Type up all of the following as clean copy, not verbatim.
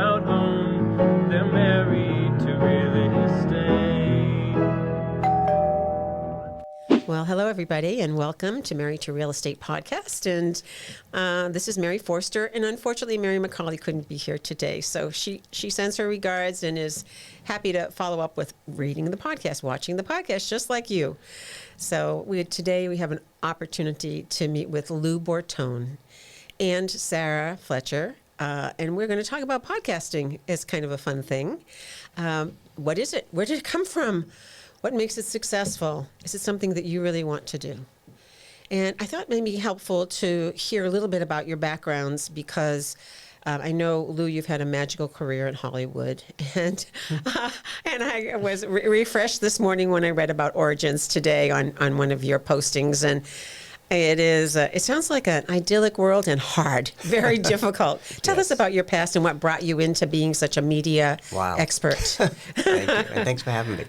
about home. They're married to real estate. Well, hello, everybody, and welcome to Married to Real Estate podcast. And this is Mary Forster, and unfortunately, Mary McCauley couldn't be here today. So she sends her regards and is happy to follow up with reading the podcast, watching the podcast, just like you. So today we have an opportunity to meet with Lou Bartone and Sarah Fletcher, and we're going to talk about podcasting as kind of a fun thing. What is it? Where did it come from? What makes it successful? Is it something that you really want to do? And I thought it may be helpful to hear a little bit about your backgrounds because I know, Lou, you've had a magical career in Hollywood. And I was refreshed this morning when I read about Origins today on one of your postings. And it sounds like an idyllic world and hard, very difficult. Tell us about your past and what brought you into being such a media expert. Thank you, and thanks for having me.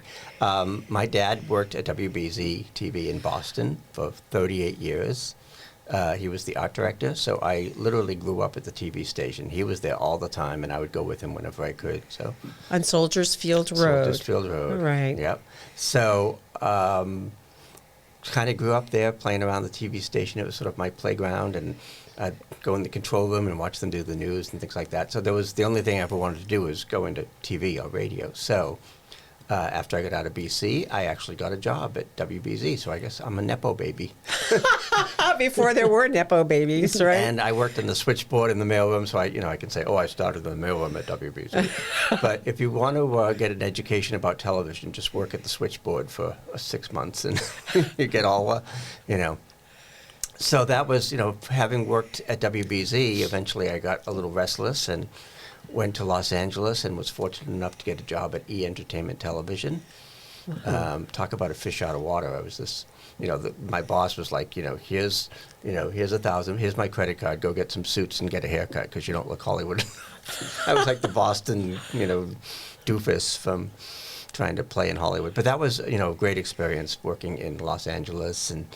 My dad worked at WBZ TV in Boston for 38 years. He was the art director, so I literally grew up at the TV station. He was there all the time, and I would go with him whenever I could. So on Soldiers Field Road. Soldiers Field Road. Right. Yep. So kind of grew up there playing around the TV station. It was sort of my playground, and I'd go in the control room and watch them do the news and things like that. So the only thing I ever wanted to do was go into TV or radio. So after I got out of BC, I actually got a job at WBZ. So I guess I'm a Nepo baby. Before there were Nepo babies, right? And I worked in the switchboard in the mailroom, so I can say, I started in the mailroom at WBZ. But if you want to get an education about television, just work at the switchboard for 6 months, and you get all, So that was, having worked at WBZ, eventually I got a little restless and went to Los Angeles and was fortunate enough to get a job at E! Entertainment Television. Talk about a fish out of water. I was this, my boss was like, here's $1,000, here's my credit card, go get some suits and get a haircut because you don't look Hollywood. I was like the Boston, doofus from trying to play in Hollywood. But that was, a great experience working in Los Angeles. And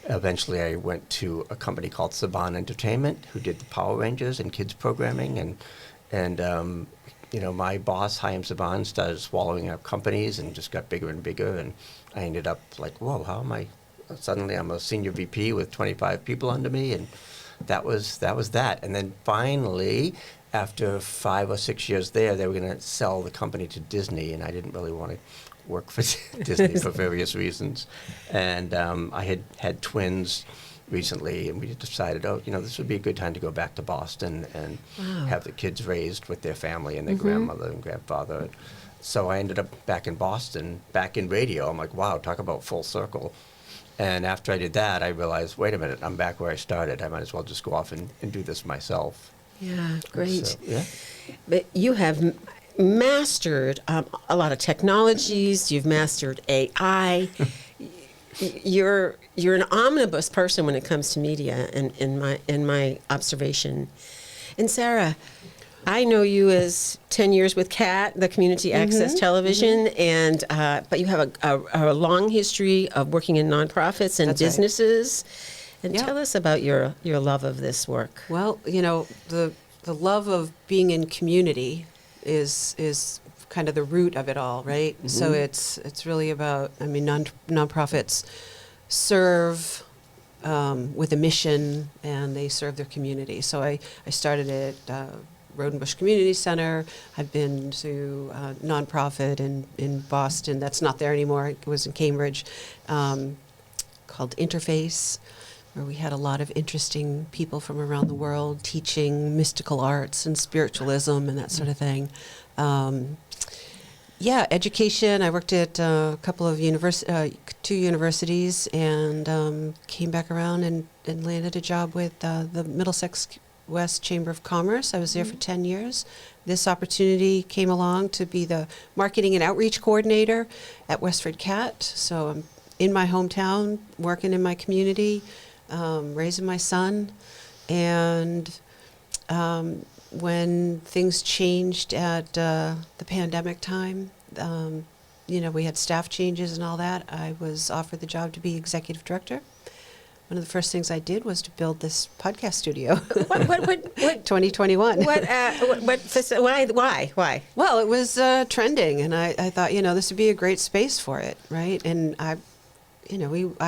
eventually I went to a company called Saban Entertainment, who did the Power Rangers and kids programming. And my boss, Chaim Saban, started swallowing up companies and just got bigger and bigger. And I ended up like, whoa, how am I? Suddenly I'm a senior VP with 25 people under me. And that was that. And then finally, after 5 or 6 years there, they were going to sell the company to Disney. And I didn't really want to work for Disney for various reasons. And I had twins recently, and we decided, this would be a good time to go back to Boston and have the kids raised with their family and their grandmother and grandfather. So I ended up back in Boston, back in radio. I'm like, wow, talk about full circle. And after I did that, I realized, wait a minute, I'm back where I started. I might as well just go off and do this myself. Yeah, great. So, yeah. But you have mastered a lot of technologies. You've mastered AI. You're an omnibus person when it comes to media, in my observation. And Sarah, I know you as 10 years with CAT, the Community Access Television, and but you have a long history of working in nonprofits and businesses. Right. And tell us about your love of this work. Well, the love of being in community is kind of the root of it all, right? Mm-hmm. So it's really about, nonprofits serve with a mission, and they serve their community. So I started at Road and Bush Community Center. I've been to a nonprofit in Boston that's not there anymore. It was in Cambridge, called Interface, where we had a lot of interesting people from around the world teaching mystical arts and spiritualism and that sort of thing. Education. I worked at a couple of two universities, and came back around and landed a job with the Middlesex West Chamber of Commerce. I was there for 10 years. This opportunity came along to be the marketing and outreach coordinator at WestfordCAT. So I'm in my hometown, working in my community, raising my son. And when things changed at the pandemic time, we had staff changes and all that, I was offered the job to be executive director. one of the first things I did was to build this podcast studio. What 2021. Why? Well, it was trending, and I thought, this would be a great space for it, right? And I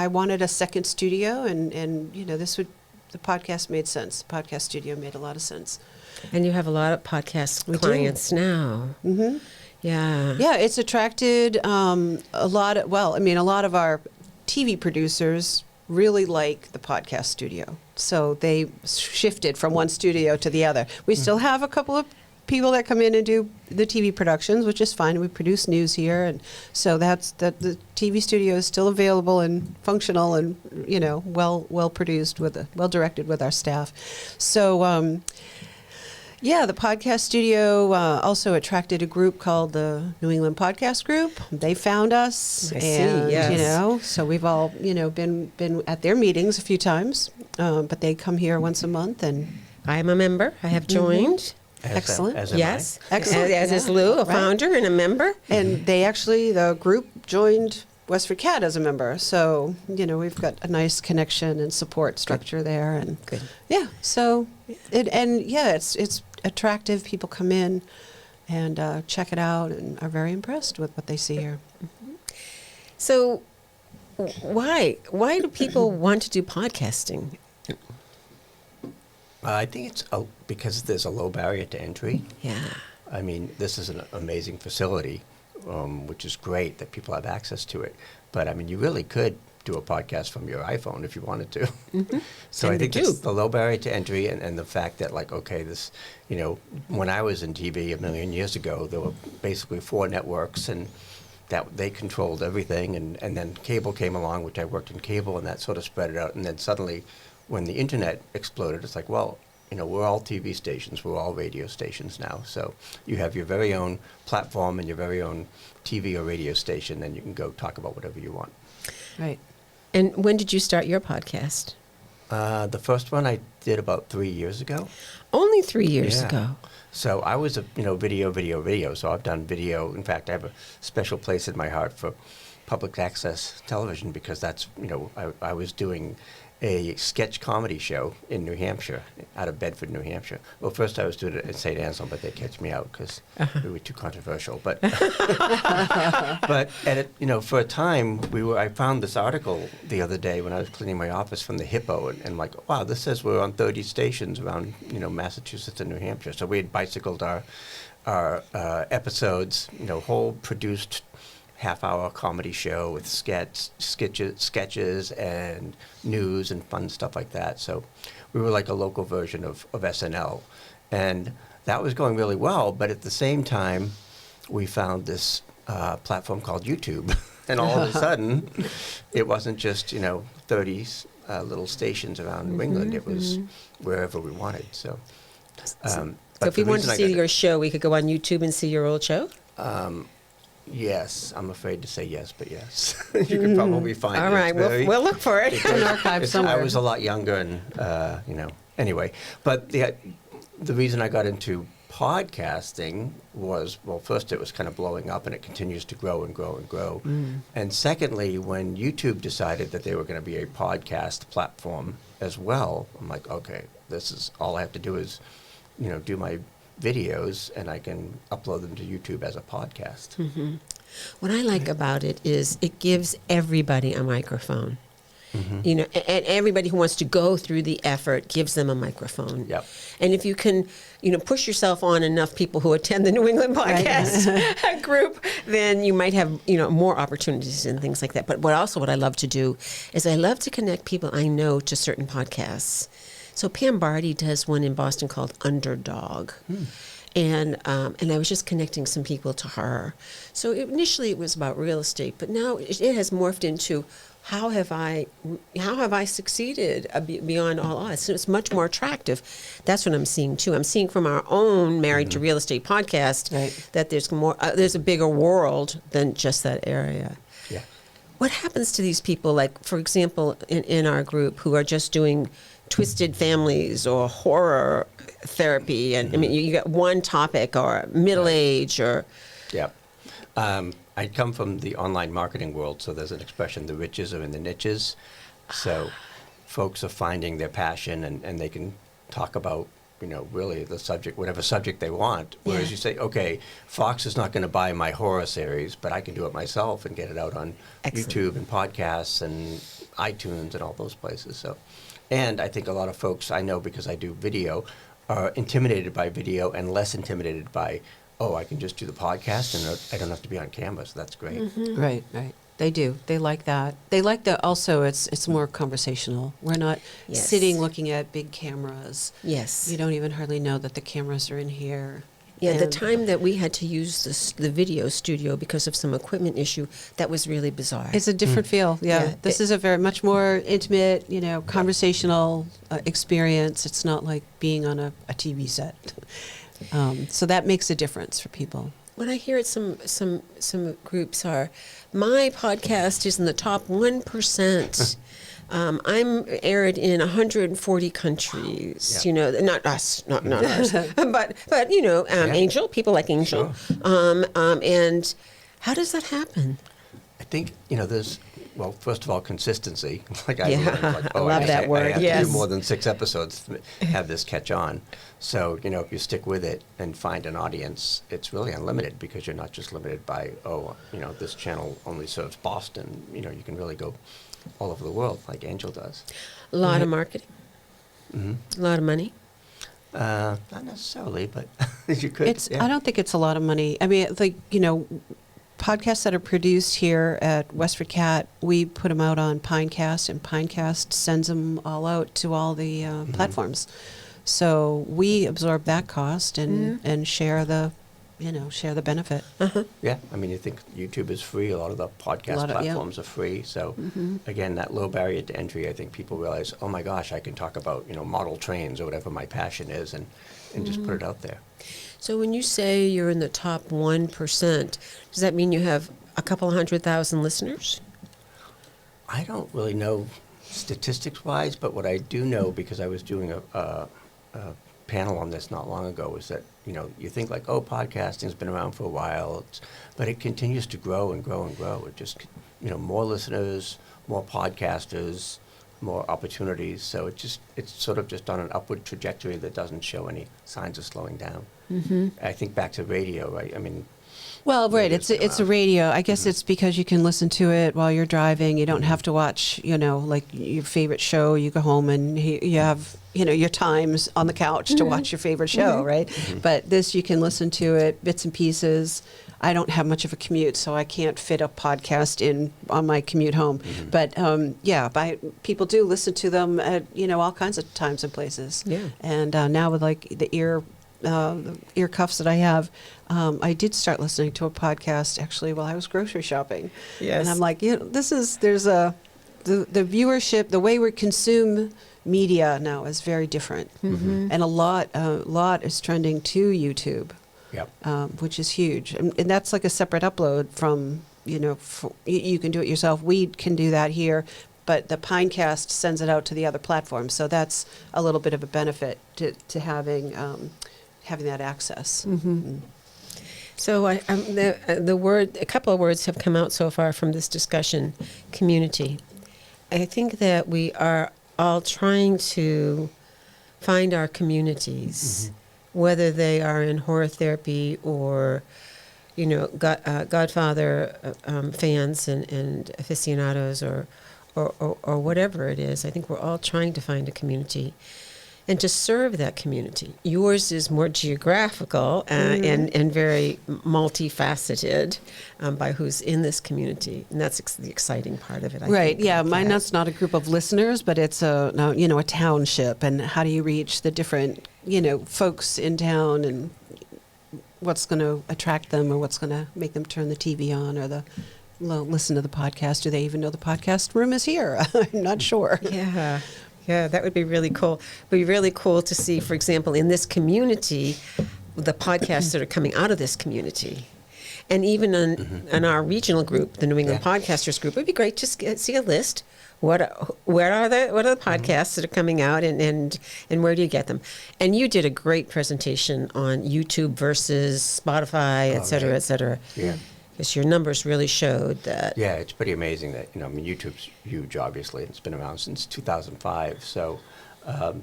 wanted a second studio, and the podcast made sense. The podcast studio made a lot of sense. And you have a lot of podcast clients now. Mm-hmm. Yeah. Yeah, it's attracted a lot of our TV producers really like the podcast studio. So they shifted from one studio to the other. We still have a couple of people that come in and do the TV productions, which is fine. We produce news here, and so the TV studio is still available and functional and well produced well directed with our staff. So the podcast studio also attracted a group called the New England Podcast Group. They found us, so we've all been at their meetings a few times, but they come here once a month, and I am a member. I have joined. Excellent. As am Yes. I. Excellent. As is Lou, a founder and a member. And the group joined WestfordCAT as a member. So, we've got a nice connection and support structure there. And Good. yeah, so it's attractive. People come in and check it out and are very impressed with what they see here. So why do people want to do podcasting? I think it's because there's a low barrier to entry. Yeah. I mean, this is an amazing facility, which is great that people have access to it. But, I mean, you really could do a podcast from your iPhone if you wanted to. Mm-hmm. So And I think you it's do. the low barrier to entry and the fact that, this, when I was in TV a million years ago, there were basically 4 networks, and that they controlled everything. And then cable came along, which I worked in cable, and that sort of spread it out. And then suddenly, when the internet exploded, it's like, well, we're all TV stations, we're all radio stations now. So you have your very own platform and your very own TV or radio station, and you can go talk about whatever you want. Right. And when did you start your podcast? The first one I did about 3 years ago. Only 3 years Yeah. ago. So I was video. So I've done video. In fact, I have a special place in my heart for public access television because that's, I was doing a sketch comedy show in New Hampshire, out of Bedford, New Hampshire. Well, first I was doing it at St. Anselm, but they catch me out because we were too controversial. But but for a time I found this article the other day when I was cleaning my office from the Hippo, and like, wow, this says we're on 30 stations around Massachusetts and New Hampshire. So we had bicycled our episodes, whole produced half-hour comedy show with sketches and news and fun stuff like that. So we were like a local version of SNL. And that was going really well, but at the same time, we found this platform called YouTube. And all of a sudden, it wasn't just, 30 little stations around New England. It was wherever we wanted. So So if we wanted to see your show, we could go on YouTube and see your old show? Yes, I'm afraid to say yes, but yes. You could probably find it. All right, we'll look for it. It's an archive somewhere. I was a lot younger and, anyway. But the reason I got into podcasting was, well, first it was kind of blowing up and it continues to grow and grow and grow. And secondly, when YouTube decided that they were going to be a podcast platform as well, I'm like, okay, this is all I have to do is, do my videos and I can upload them to YouTube as a podcast. Mm-hmm. What I like about it is it gives everybody a microphone. Mm-hmm. And everybody who wants to go through the effort gives them a microphone. Yep. And if you can, push yourself on enough people who attend the New England Podcast Group, then you might have, more opportunities and things like that. But what I love to do is I love to connect people I know to certain podcasts. So Pam Barty does one in Boston called Underdog. And I was just connecting some people to her. So initially it was about real estate, but now it has morphed into how have I succeeded beyond all odds? So it's much more attractive. That's what I'm seeing too. I'm seeing from our own Married to Real Estate podcast that there's more. There's a bigger world than just that area. Yeah. What happens to these people? Like, for example, in our group, who are just doing twisted families or horror therapy, and I mean, you got one topic or middle age or. Yeah. I come from the online marketing world, so there's an expression: the riches are in the niches. So folks are finding their passion and they can talk about, really the subject, whatever subject they want. Whereas Yeah. you say, okay, Fox is not going to buy my horror series, but I can do it myself and get it out on Excellent. YouTube and podcasts and iTunes and all those places. So, and I think a lot of folks I know, because I do video, are intimidated by video and less intimidated by, I can just do the podcast and I don't have to be on camera. So that's great. Right, right. They do. They like that. They like that. Also, it's more conversational. We're not Yes. sitting looking at big cameras. Yes. You don't even hardly know that the cameras are in here. Yeah, the And- time that we had to use the video studio because of some equipment issue, that was really bizarre. It's a different feel. Yeah. Yeah. This is a very much more intimate, conversational experience. It's not like being on a TV set. So that makes a difference for people. What I hear at some groups are, my podcast is in the top 1%. I'm aired in 140 countries. Yeah. Not us, not ours, but Angel, people like Angel. Sure. And how does that happen? I think, there's, well, first of all, consistency. Like Yeah, learned, I love that word, I have to yes. do more than 6 episodes to have this catch on. So, if you stick with it and find an audience, it's really unlimited, because you're not just limited by, this channel only serves Boston. You can really go all over the world like Angel does. A lot of marketing, Hmm. a lot of money. Not necessarily, but you could. yeah. I don't think it's a lot of money. I mean, podcasts that are produced here at WestfordCAT, we put them out on Pinecast, and Pinecast sends them all out to all the platforms. So we absorb that cost and share the benefit. Yeah, I mean, you think YouTube is free. A lot of the podcast platforms are free. So, again, that low barrier to entry, I think people realize, oh my gosh, I can talk about, model trains or whatever my passion is, and just put it out there. So when you say you're in the top 1%, does that mean you have a couple 100,000 listeners? I don't really know statistics-wise, but what I do know, because I was doing a panel on this not long ago, is that, you think like, podcasting's been around for a while, but it continues to grow and grow and grow. It just, more listeners, more podcasters, more opportunities. So it's sort of just on an upward trajectory that doesn't show any signs of slowing down. I think back to radio, right? I mean, Well, right. radio's It's been a radio. I guess it's because you can listen to it while you're driving. You don't have to watch, like your favorite show. You go home and you have, your times on the couch to watch your favorite show, right? But this, you can listen to it, bits and pieces. I don't have much of a commute, so I can't fit a podcast on my commute home. But people do listen to them at, all kinds of times and places. Yeah. And now with like the ear cuffs that I have, I did start listening to a podcast actually while I was grocery shopping. Yes. And I'm like, the viewership, the way we consume media now is very different. And a lot is trending to YouTube. Yep. Which is huge. And that's like a separate upload from, you can do it yourself. We can do that here, but the Pinecast sends it out to the other platforms. So that's a little bit of a benefit to having that access. So a couple of words have come out so far from this discussion: community. I think that we are all trying to find our communities, whether they are in horror therapy or, Godfather fans and aficionados or whatever it is. I think we're all trying to find a community and to serve that community. Yours is more geographical and very multifaceted by who's in this community, and that's the exciting part of it. I Right. think. Yeah. Mine, that's not a group of listeners, but it's a township. And how do you reach the different, folks in town, and what's going to attract them, or what's going to make them turn the TV on or listen to the podcast? Do they even know the podcast room is here? I'm not sure. Yeah. Yeah, that would be really cool. It would be really cool to see, for example, in this community, the podcasts that are coming out of this community. And even in our regional group, the New England Podcasters Group, it would be great to see a list. What are the podcasts that are coming out, and where do you get them? And you did a great presentation on YouTube versus Spotify, et cetera, et cetera. Yeah. Because your numbers really showed that. Yeah, it's pretty amazing that, I mean, YouTube's huge, obviously. It's been around since 2005. So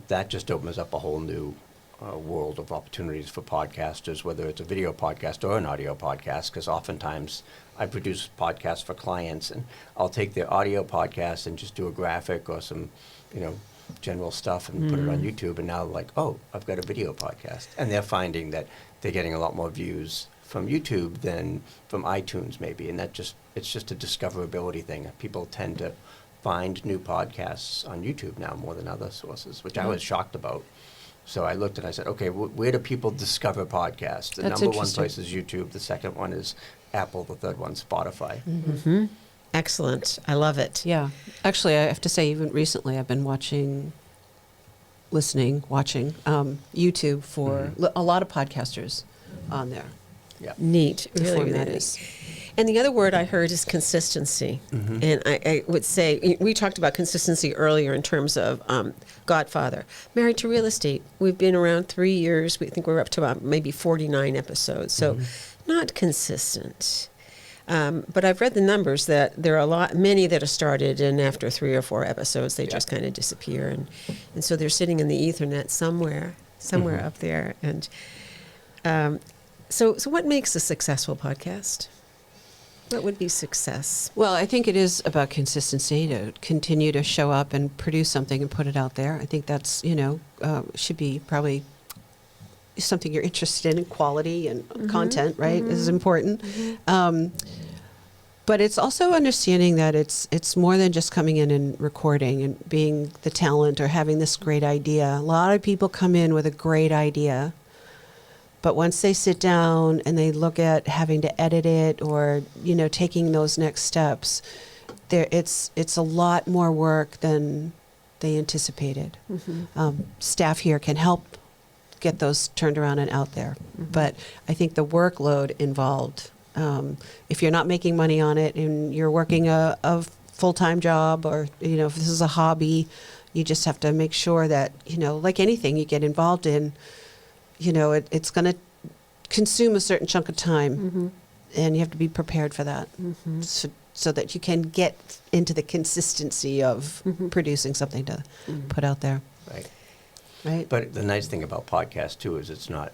that just opens up a whole new world of opportunities for podcasters, whether it's a video podcast or an audio podcast, because oftentimes I produce podcasts for clients, and I'll take their audio podcast and just do a graphic or some, general stuff and put it on YouTube, and now like, oh, I've got a video podcast. And they're finding that they're getting a lot more views from YouTube than from iTunes maybe, and it's just a discoverability thing. People tend to find new podcasts on YouTube now more than other sources, which I was shocked about. So I looked and I said, okay, where do people discover podcasts? The number one place is YouTube, the second one is Apple, the third one Spotify. Mm-hmm. Excellent. I love it. Yeah. Actually, I have to say, even recently, I've been watching YouTube for a lot of podcasters on there. Yeah. Neat. The Really, format really is. neat. And the other word I heard is consistency. And I would say, we talked about consistency earlier in terms of Godfather. Married to Real Estate. We've been around 3 years. We think we're up to about maybe 49 episodes. So not consistent. But I've read the numbers that there are many that have started, and after 3 or 4 episodes, they just kind of disappear. And so they're sitting in the Ethernet somewhere up there. And so what makes a successful podcast? What would be success? Well, I think it is about consistency, to continue to show up and produce something and put it out there. I think that's, should be probably something you're interested in, quality and content, right, is important. But it's also understanding that it's more than just coming in and recording and being the talent or having this great idea. A lot of people come in with a great idea, but once they sit down and they look at having to edit it or, taking those next steps, it's a lot more work than they anticipated. Staff here can help get those turned around and out there. But I think the workload involved, if you're not making money on it and you're working a full-time job, or, if this is a hobby, you just have to make sure that, like anything you get involved in, it's going to consume a certain chunk of time, and you have to be prepared for that, so that you can get into the consistency of producing something to put out there. Right. But the nice thing about podcasts too is it's not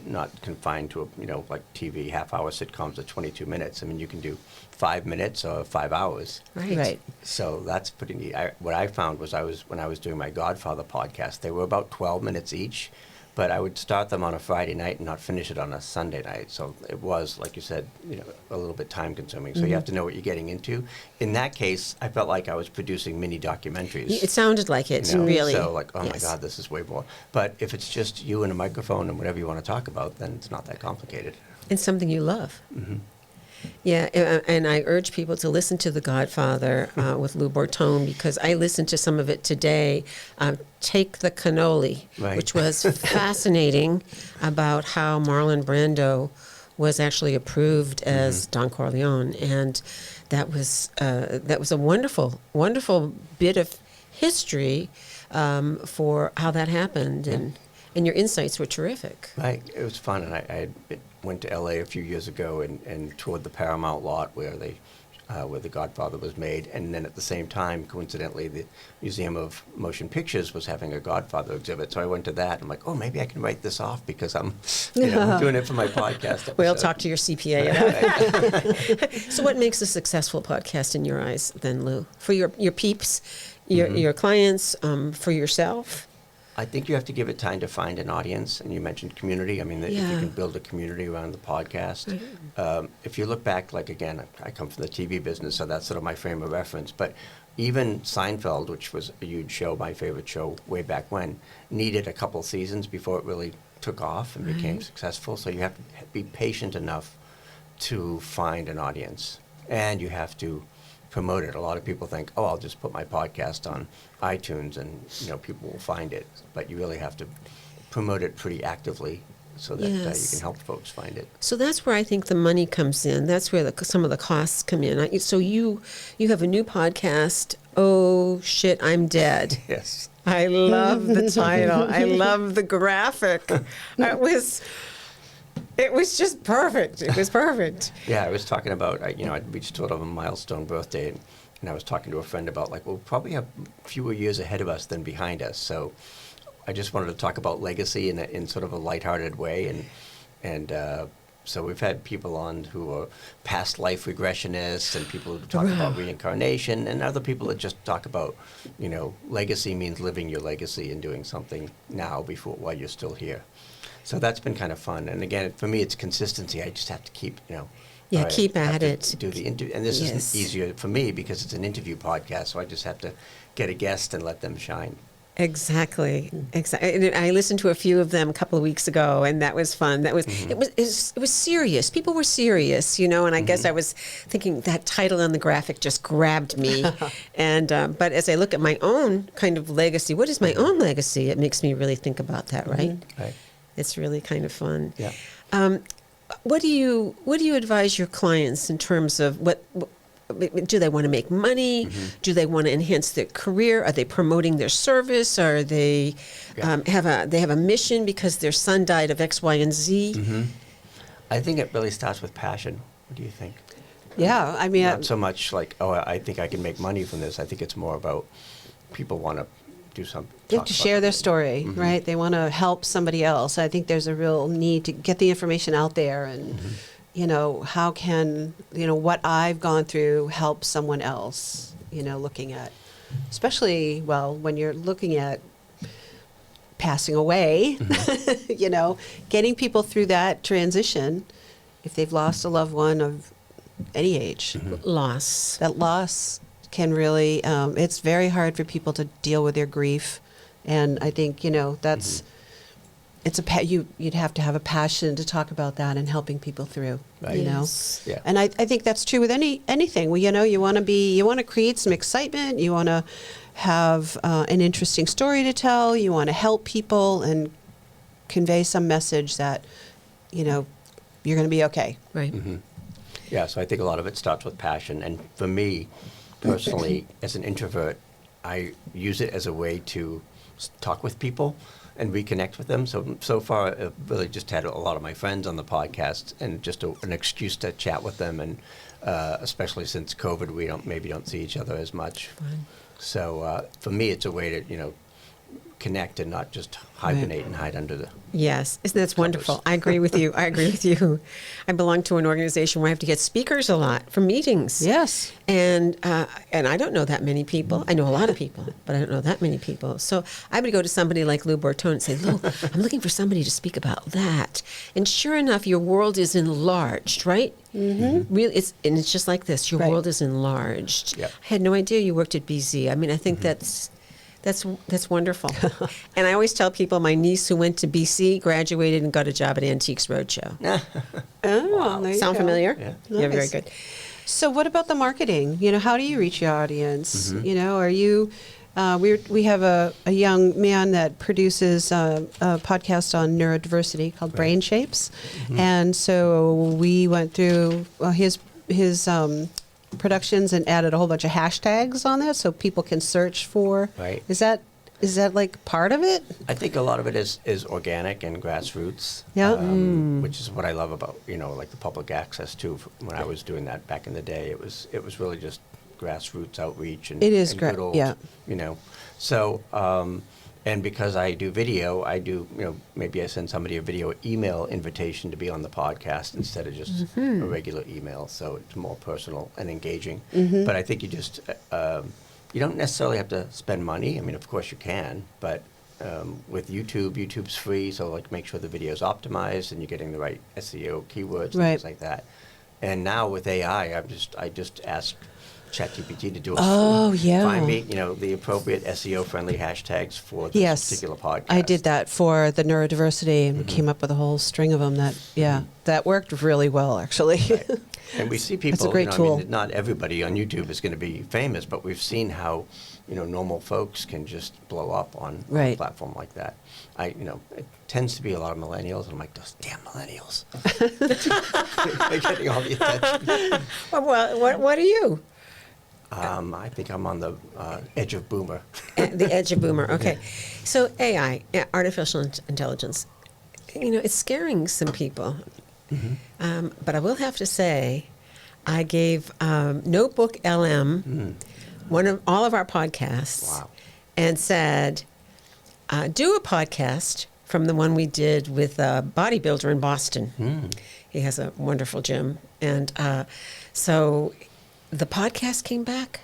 not confined to like TV half-hour sitcoms of 22 minutes. I mean, you can do 5 minutes or 5 hours. Right. So that's pretty neat. What I found was when I was doing my Godfather podcast, they were about 12 minutes each, but I would start them on a Friday night and not finish it on a Sunday night. So it was, like you said, a little bit time-consuming. So you have to know what you're getting into. In that case, I felt like I was producing mini documentaries. It sounded like it, really. So like, oh my God, this is way more. But if it's just you and a microphone and whatever you want to talk about, then it's not that complicated. And something you love. Yeah, and I urge people to listen to The Godfather with Lou Bartone, because I listened to some of it today. Take the Cannoli, which was fascinating, about how Marlon Brando was actually approved as Don Corleone, and that was a wonderful, wonderful bit of history for how that happened, and your insights were terrific. Right, it was fun, and I went to LA a few years ago and toured the Paramount lot where The Godfather was made, and then at the same time, coincidentally, the Museum of Motion Pictures was having a Godfather exhibit. So I went to that. I'm like, oh, maybe I can write this off because I'm doing it for my podcast episode. We'll talk to your CPA about it. So what makes a successful podcast in your eyes then, Lou? For your peeps, your clients, for yourself? I think you have to give it time to find an audience, and you mentioned community. I mean, if you can build a community around the podcast. If you look back, like again, I come from the TV business, so that's sort of my frame of reference, but even Seinfeld, which was a huge show, my favorite show way back when, needed a couple seasons before it really took off and became successful. So you have to be patient enough to find an audience, and you have to promote it. A lot of people think, oh, I'll just put my podcast on iTunes and people will find it, but you really have to promote it pretty actively so that you can help folks find it. So that's where I think the money comes in. That's where some of the costs come in. So you have a new podcast, Oh Shit, I'm Dead. Yes. I love the title. I love the graphic. It was It was just perfect. It was perfect. Yeah, I was talking about, I reached sort of a milestone birthday, and I was talking to a friend about, like, we'll probably have fewer years ahead of us than behind us. So I just wanted to talk about legacy in sort of a lighthearted way. And so we've had people on who are past life regressionists and people who talk about reincarnation, and other people that just talk about, legacy means living your legacy and doing something now while you're still here. So that's been kind of fun. And again, for me, it's consistency. I just have to keep, Yeah, I keep have at to it. Do the and this Yes. isn't easier for me because it's an interview podcast, so I just have to get a guest and let them shine. Exactly. Exactly. I listened to a few of them a couple of weeks ago, and that was fun. That was it was serious. People were serious, and I guess I was thinking that title on the graphic just grabbed me. And but as I look at my own kind of legacy, what is my own legacy? It makes me really think about that, right? Right. It's really kind of fun. Yeah. What do you advise your clients in terms of what do they want to make money? Do they want to enhance their career? Are they promoting their service? Are they have a mission because their son died of X, Y, and Z? I think it really starts with passion. What do you think? Yeah, I mean, Not so much like, I think I can make money from this. I think it's more about people want to do something. they have to share their story, right? They want to help somebody else. I think there's a real need to get the information out there and, how can, what I've gone through help someone else, looking at, especially, when you're looking at passing away, getting people through that transition, if they've lost a loved one of any age. Loss. That loss can really, it's very hard for people to deal with their grief. And I think, that's, you'd have to have a passion to talk about that and helping people through, Right. Yes. Yeah. And I think that's true with anything. Well, you want to create some excitement. You want to have an interesting story to tell. You want to help people and convey some message that, you're going to be okay. Right. Yeah, so I think a lot of it starts with passion. And for me, personally, as an introvert, I use it as a way to talk with people and reconnect with them. So far, I've really just had a lot of my friends on the podcast and just an excuse to chat with them. And especially since COVID, we don't see each other as much. Fun. So for me, it's a way to, connect and not just hibernate and hide under the... Yes, isn't that covers. wonderful? I agree with you. I belong to an organization where I have to get speakers a lot for meetings. Yes. And I don't know that many people. I know a lot of people, but I don't know that many people. So I would go to somebody like Lou Bartone and say, Lou, I'm looking for somebody to speak about that. And sure enough, your world is enlarged, right? Really, it's just like this. Your Right. world is enlarged. Yep. I had no idea you worked at BZ. I mean, I think that's wonderful. And I always tell people my niece who went to BC graduated and got a job at Antiques Roadshow. Oh, there you Sound go. familiar? Yeah. Yeah, very Nice. good. So what about the marketing? How do you reach your audience? Are you, we have a young man that produces a podcast on neurodiversity called Brain Shapes. And so we went through his productions and added a whole bunch of hashtags on that so people can search for. Right. Is that like part of it? I think a lot of it is organic and grassroots. Yeah. Which is what I love about like the public access too. When I was doing that back in the day, it was really just grassroots outreach and It is good old, yeah. So and because I do video, I do maybe I send somebody a video email invitation to be on the podcast instead of just a regular email. So it's more personal and engaging. But I think you just you don't necessarily have to spend money. I mean, of course you can, but with YouTube's free, so make sure the video is optimized and you're getting the right SEO keywords and Right. things like that. And now with AI, I just ask ChatGPT to do find me the appropriate SEO friendly hashtags for this particular podcast. I did that for the neurodiversity and came up with a whole string of them that worked really well, actually. Right. And we see people, That's a great tool. not everybody on YouTube is going to be famous, but we've seen how, normal folks can just blow up on a platform like that. It tends to be a lot of millennials, and I'm like, those damn millennials. They're getting all the attention. Well, what are you? I think I'm on the edge of boomer. The edge of boomer. Okay. So AI, artificial intelligence. it's scaring some people. But I will have to say, I gave Notebook LM all of our podcasts Wow. and said, do a podcast from the one we did with a bodybuilder in Boston. He has a wonderful gym. And so the podcast came back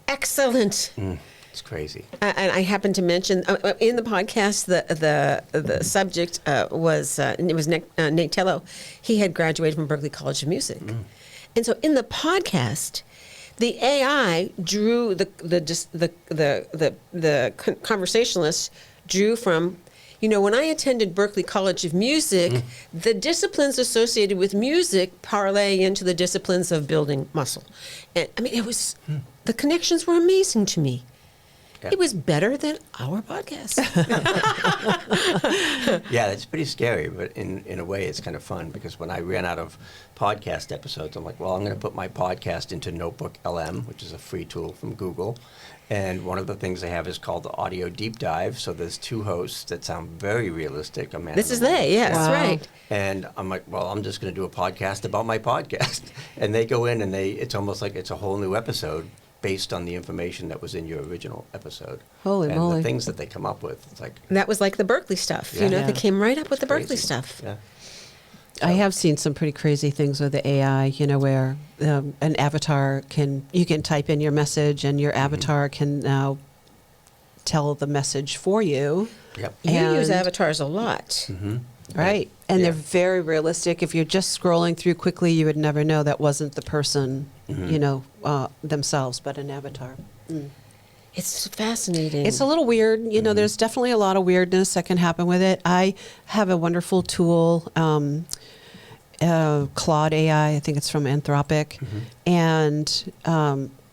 excellent. It's crazy. And I happened to mention in the podcast the subject was it was Nate Tello. He had graduated from Berklee College of Music, and so in the podcast, the AI drew the conversationalist drew from. When I attended Berklee College of Music, the disciplines associated with music parlay into the disciplines of building muscle. And I mean, it was the connections were amazing to me. Yeah. It was better than our podcast. Yeah, it's pretty scary, but in a way it's kind of fun, because when I ran out of podcast episodes, I'm like, well, I'm going to put my podcast into Notebook LM, which is a free tool from Google. And one of the things they have is called the Audio Deep Dive. So there's two hosts that sound very realistic. A man This is and a woman. they, yes, Wow. right. And I'm like, well, I'm just going to do a podcast about my podcast. And they go in and it's almost like it's a whole new episode based on the information that was in your original episode. Holy and moly. the things that they come up with. It's like, That was like the Berkeley stuff. Yeah. They came right up with the Berkeley crazy. stuff. Yeah. I have seen some pretty crazy things with the AI, where an avatar you can type in your message and your avatar can now tell the message for you. Yep. You use And- avatars a lot. Right. And Yeah. they're very realistic. If you're just scrolling through quickly, you would never know that wasn't the person, themselves, but an avatar. It's fascinating. It's a little weird. There's definitely a lot of weirdness that can happen with it. I have a wonderful tool, Claude AI. I think it's from Anthropic. And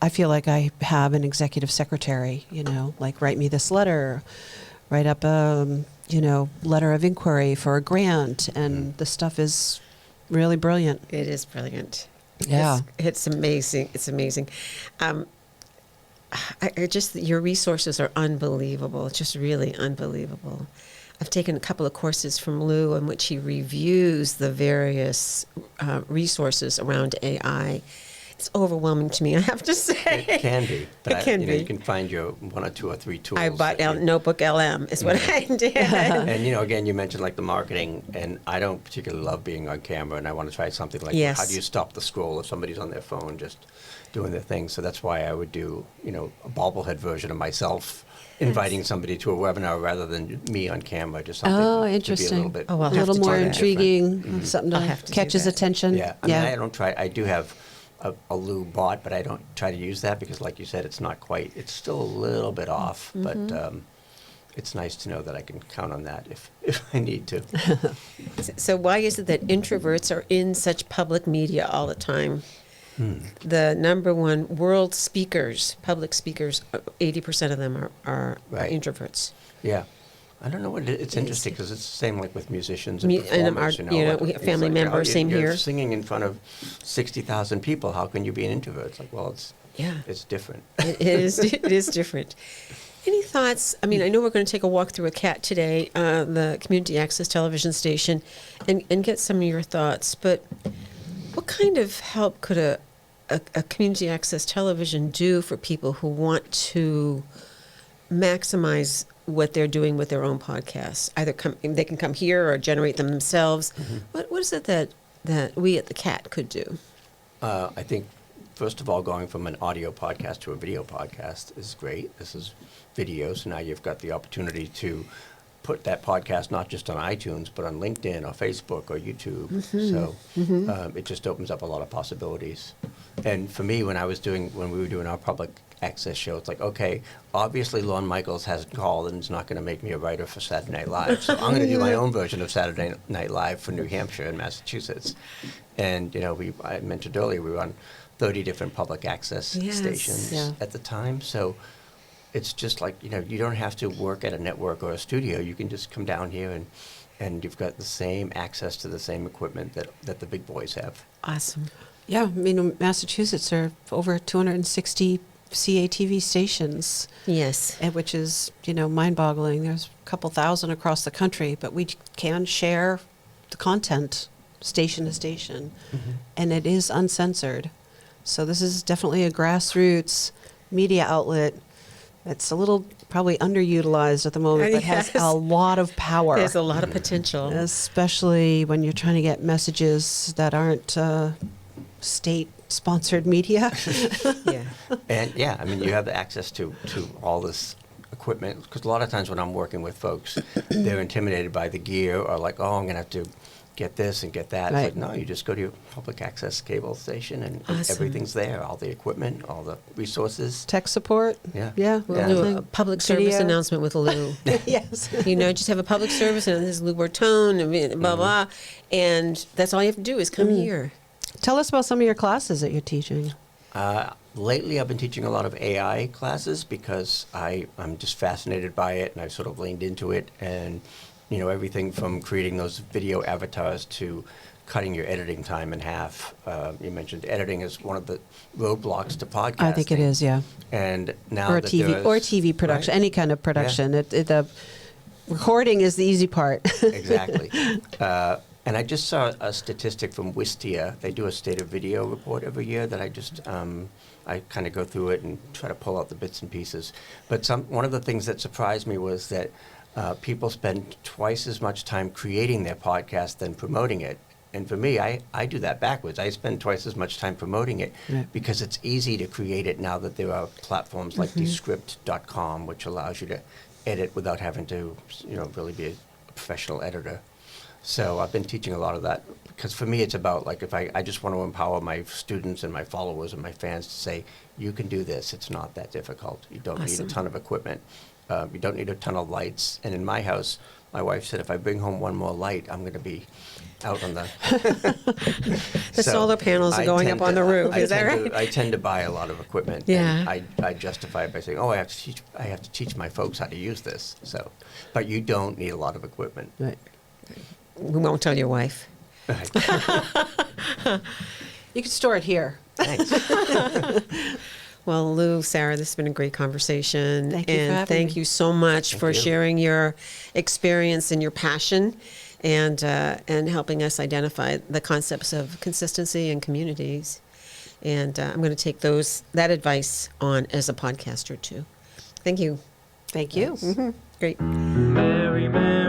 I feel like I have an executive secretary, like write me this letter, write up a, letter of inquiry for a grant. And the stuff is really brilliant. It is brilliant. Yeah. It's amazing. It's amazing. I just, your resources are unbelievable, just really unbelievable. I've taken a couple of courses from Lou in which he reviews the various resources around AI. It's overwhelming to me, I have to say. It can be. But It can be. You can find your one or two or three tools. I bought that you- Notebook LM is what I did. And, again, you mentioned like the marketing, and I don't particularly love being on camera, and I want to try something like, Yes. how do you stop the scroll if somebody's on their phone just doing their thing? So that's why I would do, a bobblehead version of myself inviting somebody to a webinar rather than me on camera, just something Oh, to be a interesting. little bit Oh, I'll A have little to more do that. intriguing, something I'll to have to do catch his that. attention. Yeah, I don't try. I do have a Lou bot, but I don't try to use that because, like you said, it's not quite. It's still a little bit off, but it's nice to know that I can count on that if I need to. So why is it that introverts are in such public media all the time? The number one world speakers, public speakers, 80% of them are Right. introverts. Yeah. I don't know what it's interesting because it's the same like with musicians and And performers. we have It's family like, members, same you're here. singing in front of 60,000 people. How can you be an introvert? It's like, well, Yeah. it's different. It is different. Any thoughts? I mean, I know we're going to take a walk through a CAT today, the Community Access Television Station, and get some of your thoughts. But what kind of help could a community access television do for people who want to maximize what they're doing with their own podcasts? Either they can come here or generate them themselves. What is it that we at the CAT could do? I think, first of all, going from an audio podcast to a video podcast is great. This is video, so now you've got the opportunity to put that podcast not just on iTunes, but on LinkedIn or Facebook or YouTube. So it just opens up a lot of possibilities. And for me, when we were doing our public access show, it's like, okay, obviously Lorne Michaels hasn't called and is not going to make me a writer for Saturday Night Live. So I'm going to do my own version of Saturday Night Live for New Hampshire and Massachusetts. And, I mentioned earlier, we were on 30 different public access Yes. stations Yeah. at the time. So it's just like, you don't have to work at a network or a studio. You can just come down here and you've got the same access to the same equipment that the big boys have. Awesome. Yeah, Massachusetts are over 260 CATV stations, Yes. and which is, mind-boggling. There's a couple thousand across the country, but we can share the content station to station, and it is uncensored. So this is definitely a grassroots media outlet. It's a little probably underutilized at the moment, but has Yes. a lot of power. There's a lot of potential. Especially when you're trying to get messages that aren't state-sponsored media. Yeah. And yeah, I mean, you have access to all this equipment, because a lot of times when I'm working with folks, they're intimidated by the gear, or like, oh, I'm going to have to get this and get that. Right. It's like, no, you just go to your public access cable station, and Awesome. everything's there, all the equipment, all the resources. Tech support. Yeah. Yeah. We'll Yeah. do a public service Video. announcement with Lou. Yes. Just have a public service, and this is Lou Bartone, and blah, blah. And that's all you have to do is come here. Tell us about some of your classes that you're teaching. Lately, I've been teaching a lot of AI classes because I'm just fascinated by it, and I've sort of leaned into it. And, everything from creating those video avatars to cutting your editing time in half. You mentioned editing is one of the roadblocks to podcasting. I think it is, yeah. And now Or that TV production, right? any kind of production. The recording is the easy part. Exactly. And I just saw a statistic from Wistia. They do a state of video report every year that I just, I kind of go through it and try to pull out the bits and pieces. But one of the things that surprised me was that people spend twice as much time creating their podcast than promoting it. And for me, I do that backwards. I spend twice as much time promoting it Right. because it's easy to create it now that there are platforms like Descript.com, which allows you to edit without having to, really be a professional editor. So I've been teaching a lot of that because for me it's about, like, if I just want to empower my students and my followers and my fans to say, you can do this. It's not that difficult. You don't need Awesome. a ton of equipment. You don't need a ton of lights. And in my house, my wife said, if I bring home one more light, I'm going to be out on the... The solar panels are going up on the roof. Is that right? I tend to buy a lot of equipment. Yeah. And I justify it by saying, I have to teach my folks how to use this. So, but you don't need a lot of equipment. Right. We won't tell your wife. You can store it here. Thanks. Well, Lou, Sarah, this has been a great conversation. Thank you for and having thank me. you so much Thank for you. sharing your experience and your passion and helping us identify the concepts of consistency and communities. And I'm going to take that advice on as a podcaster too. Thank you. Thank you. Great. Mary, Mary.